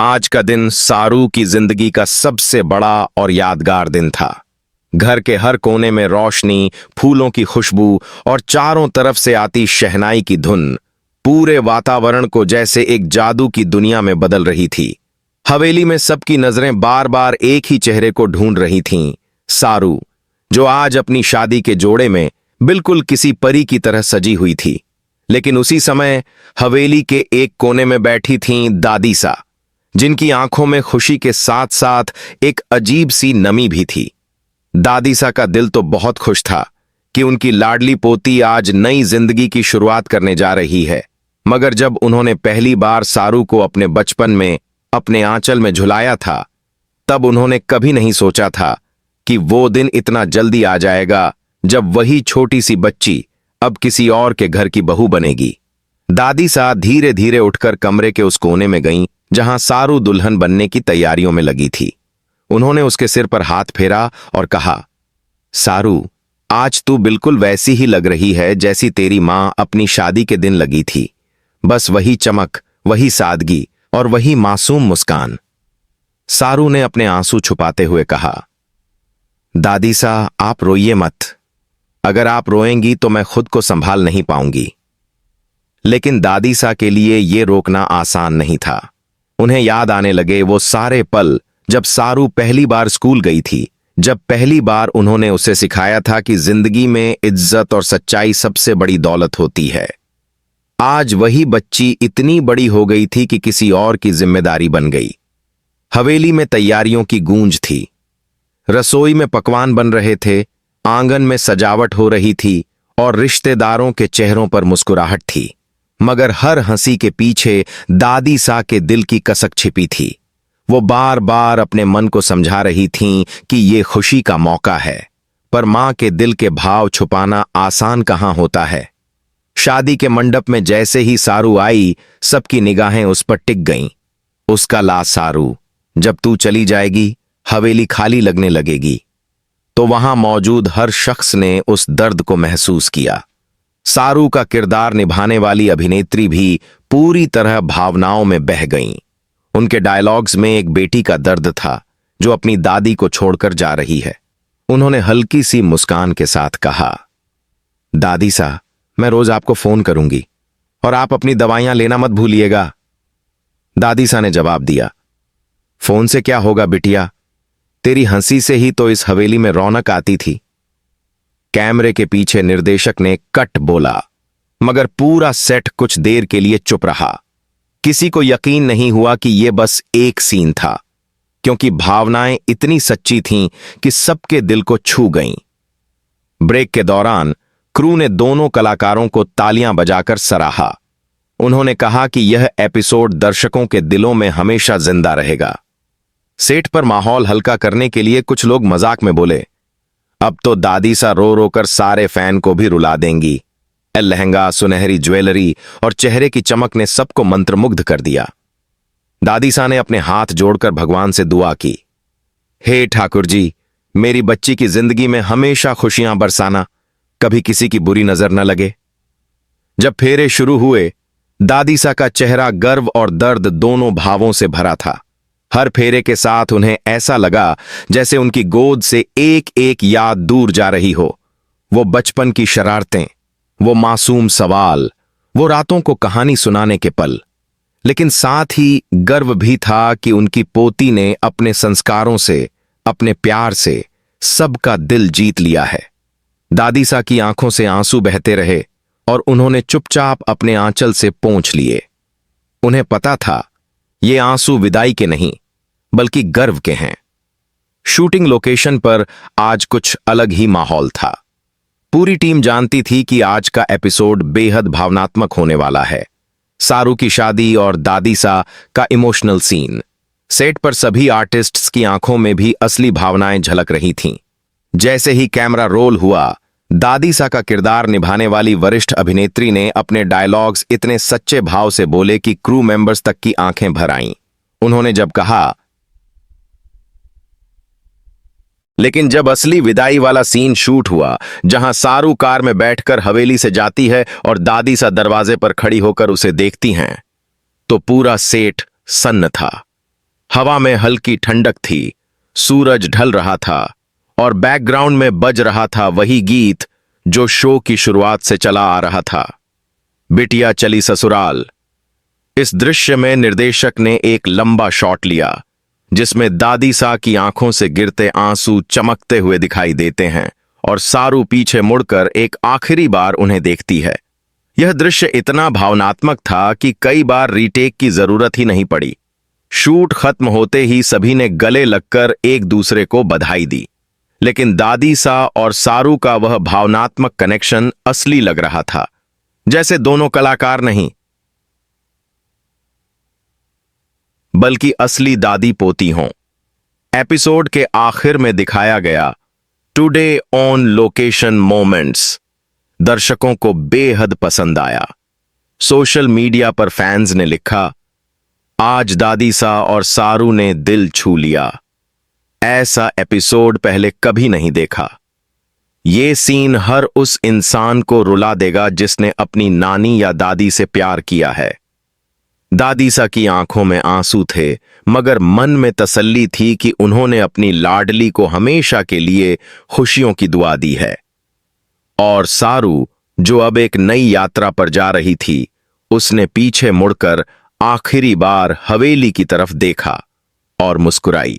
आज का दिन सारू की जिंदगी का सबसे बड़ा और यादगार दिन था। घर के हर कोने में रोशनी, फूलों की खुशबू और चारों तरफ से आती शहनाई की धुन पूरे वातावरण को जैसे एक जादू की दुनिया में बदल रही थी। हवेली में सबकी नजरें बार बार एक ही चेहरे को ढूंढ रही थीं, सारू, जो आज अपनी शादी के जोड़े में बिल्कुल किसी परी की तरह सजी हुई थी। लेकिन उसी समय हवेली के एक कोने में बैठी थीं दादी सा, जिनकी आंखों में खुशी के साथ साथ एक अजीब सी नमी भी थी। दादी सा का दिल तो बहुत खुश था कि उनकी लाडली पोती आज नई जिंदगी की शुरुआत करने जा रही है, मगर जब उन्होंने पहली बार सारू को अपने बचपन में अपने आंचल में झुलाया था, तब उन्होंने कभी नहीं सोचा था कि वो दिन इतना जल्दी आ जाएगा जब वही छोटी सी बच्ची अब किसी और के घर की बहू बनेगी। दादी सा धीरे धीरे उठकर कमरे के उस कोने में गईं जहां सारू दुल्हन बनने की तैयारियों में लगी थी। उन्होंने उसके सिर पर हाथ फेरा और कहा, सारू, आज तू बिल्कुल वैसी ही लग रही है जैसी तेरी मां अपनी शादी के दिन लगी थी। बस वही चमक, वही सादगी और वही मासूम मुस्कान। सारू ने अपने आंसू छुपाते हुए कहा, दादी सा, आप रोइए मत। अगर आप रोएंगी तो मैं खुद को संभाल नहीं पाऊंगी। लेकिन दादी सा के लिए यह रोकना आसान नहीं था। उन्हें याद आने लगे वो सारे पल जब सारू पहली बार स्कूल गई थी, जब पहली बार उन्होंने उसे सिखाया था कि जिंदगी में इज्जत और सच्चाई सबसे बड़ी दौलत होती है। आज वही बच्ची इतनी बड़ी हो गई थी कि किसी और की जिम्मेदारी बन गई। हवेली में तैयारियों की गूंज थी। रसोई में पकवान बन रहे थे, आंगन में सजावट हो रही थी और रिश्तेदारों के चेहरों पर मुस्कुराहट थी। मगर हर हंसी के पीछे दादी सा के दिल की कसक छिपी थी। वो बार बार अपने मन को समझा रही थीं कि ये खुशी का मौका है, पर मां के दिल के भाव छुपाना आसान कहां होता है। शादी के मंडप में जैसे ही सारू आई, सबकी निगाहें उस पर टिक गईं। उसका ला सारू, जब तू चली जाएगी हवेली खाली लगने लगेगी। तो वहां मौजूद हर शख्स ने उस दर्द को महसूस किया। सारू का किरदार निभाने वाली अभिनेत्री भी पूरी तरह भावनाओं में बह गईं। उनके डायलॉग्स में एक बेटी का दर्द था जो अपनी दादी को छोड़कर जा रही है। उन्होंने हल्की सी मुस्कान के साथ कहा, दादी सा, मैं रोज आपको फोन करूंगी और आप अपनी दवाइयां लेना मत भूलिएगा। दादी सा ने जवाब दिया, फोन से क्या होगा बिटिया, तेरी हंसी से ही तो इस हवेली में रौनक आती थी। कैमरे के पीछे निर्देशक ने कट बोला, मगर पूरा सेट कुछ देर के लिए चुप रहा। किसी को यकीन नहीं हुआ कि यह बस एक सीन था, क्योंकि भावनाएं इतनी सच्ची थीं कि सबके दिल को छू गईं। ब्रेक के दौरान क्रू ने दोनों कलाकारों को तालियां बजाकर सराहा। उन्होंने कहा कि यह एपिसोड दर्शकों के दिलों में हमेशा जिंदा रहेगा। सेट पर माहौल हल्का करने के लिए कुछ लोग मजाक में बोले, अब तो दादी सा रो रो कर सारे फैन को भी रुला देंगी। लहंगा, सुनहरी ज्वेलरी और चेहरे की चमक ने सबको मंत्रमुग्ध कर दिया। दादी सा ने अपने हाथ जोड़कर भगवान से दुआ की, हे ठाकुर जी, मेरी बच्ची की जिंदगी में हमेशा खुशियां बरसाना, कभी किसी की बुरी नजर न लगे। जब फेरे शुरू हुए, दादी सा का चेहरा गर्व और दर्द दोनों भावों से भरा था। हर फेरे के साथ उन्हें ऐसा लगा जैसे उनकी गोद से एक एक याद दूर जा रही हो। वो बचपन की शरारतें, वो मासूम सवाल, वो रातों को कहानी सुनाने के पल। लेकिन साथ ही गर्व भी था कि उनकी पोती ने अपने संस्कारों से, अपने प्यार से सबका दिल जीत लिया है। दादी सा की आंखों से आंसू बहते रहे और उन्होंने चुपचाप अपने आंचल से पोंछ लिए। उन्हें पता था ये आंसू विदाई के नहीं, बल्कि गर्व के हैं। शूटिंग लोकेशन पर आज कुछ अलग ही माहौल था। पूरी टीम जानती थी कि आज का एपिसोड बेहद भावनात्मक होने वाला है। सारू की शादी और दादी सा का इमोशनल सीन। सेट पर सभी आर्टिस्ट्स की आंखों में भी असली भावनाएं झलक रही थीं। जैसे ही कैमरा रोल हुआ, दादी सा का किरदार निभाने वाली वरिष्ठ अभिनेत्री ने अपने डायलॉग्स इतने सच्चे भाव से बोले कि क्रू मेंबर्स तक की आंखें भर आईं। उन्होंने जब कहा, लेकिन जब असली विदाई वाला सीन शूट हुआ, जहां सारू कार में बैठकर हवेली से जाती है और दादी सा दरवाजे पर खड़ी होकर उसे देखती हैं, तो पूरा सेट सन्न था। हवा में हल्की ठंडक थी, सूरज ढल रहा था और बैकग्राउंड में बज रहा था वही गीत जो शो की शुरुआत से चला आ रहा था, बिटिया चली ससुराल। इस दृश्य में निर्देशक ने एक लंबा शॉट लिया जिसमें दादी सा की आंखों से गिरते आंसू चमकते हुए दिखाई देते हैं और सारू पीछे मुड़कर एक आखिरी बार उन्हें देखती है। यह दृश्य इतना भावनात्मक था कि कई बार रीटेक की जरूरत ही नहीं पड़ी। शूट खत्म होते ही सभी ने गले लगकर एक दूसरे को बधाई दी, लेकिन दादी सा और सारू का वह भावनात्मक कनेक्शन असली लग रहा था, जैसे दोनों कलाकार नहीं बल्कि असली दादी पोती हों। एपिसोड के आखिर में दिखाया गया टुडे ऑन लोकेशन मोमेंट्स दर्शकों को बेहद पसंद आया। सोशल मीडिया पर फैंस ने लिखा, आज दादी सा और सारू ने दिल छू लिया, ऐसा एपिसोड पहले कभी नहीं देखा। ये सीन हर उस इंसान को रुला देगा जिसने अपनी नानी या दादी से प्यार किया है। दादी सा की आंखों में आंसू थे, मगर मन में तसल्ली थी कि उन्होंने अपनी लाडली को हमेशा के लिए खुशियों की दुआ दी है। और सारू, जो अब एक नई यात्रा पर जा रही थी, उसने पीछे मुड़कर आखिरी बार हवेली की तरफ देखा और मुस्कुराई।